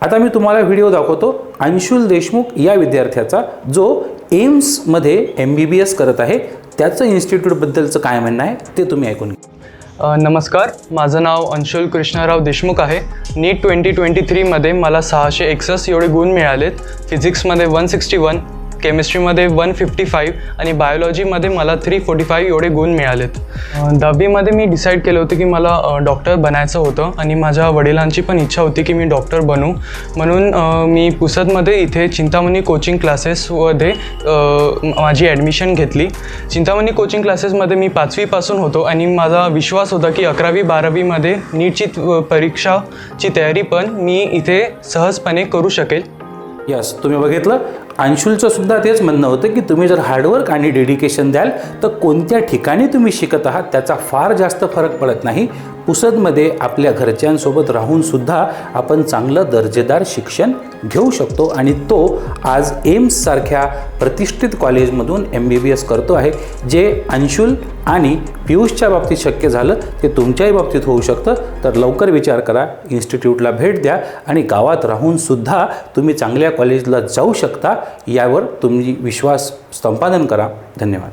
आता मी तुम्हाला व्हिडिओ दाखवतो अंशुल देशमुख या विद्यार्थ्याचा, जो एम्समध्ये MBBS करत आहे. त्याचं इन्स्टिट्यूटबद्दलचं काय म्हणणं आहे ते तुम्ही ऐकून घ्या. नमस्कार, माझं नाव अंशुल कृष्णराव देशमुख आहे. नीट 2023मध्ये मला 661 एवढे गुण मिळालेत. फिजिक्समध्ये 161, केमिस्ट्रीमध्ये 155 आणि बायोलॉजीमध्ये मला 345 एवढे गुण मिळालेत. 10वीमध्ये मी डिसाईड केलं होतं की मला डॉक्टर बनायचं होतं आणि माझ्या वडिलांची पण इच्छा होती की मी डॉक्टर बनू. म्हणून मी पुसदमध्ये इथे चिंतामणी कोचिंग क्लासेसमध्ये माझी ॲडमिशन घेतली. चिंतामणी कोचिंग क्लासेसमध्ये मी 5वीपासून होतो आणि माझा विश्वास होता की 11वी 12वीमध्ये नीटची परीक्षाची तयारी पण मी इथे सहजपणे करू शकेल. यस, तुम्ही बघितलं, अंशुलचं सुद्धा तेच म्हणणं होतं की तुम्ही जर हार्डवर्क आणि डेडिकेशन द्याल तर कोणत्या ठिकाणी तुम्ही शिकत आहात त्याचा फार जास्त फरक पडत नाही. पुसदमध्ये आपल्या घरच्यांसोबत राहूनसुद्धा आपण चांगलं दर्जेदार शिक्षण घेऊ शकतो आणि तो आज एम्ससारख्या प्रतिष्ठित कॉलेजमधून MBBS करतो आहे. जे अंशुल आणि पियुषच्या बाबतीत शक्य झालं ते तुमच्याही बाबतीत होऊ शकतं. तर लवकर विचार करा, इन्स्टिट्यूटला भेट द्या आणि गावात राहूनसुद्धा तुम्ही चांगल्या कॉलेजला जाऊ शकता यावर तुम्ही विश्वास संपादन करा. धन्यवाद.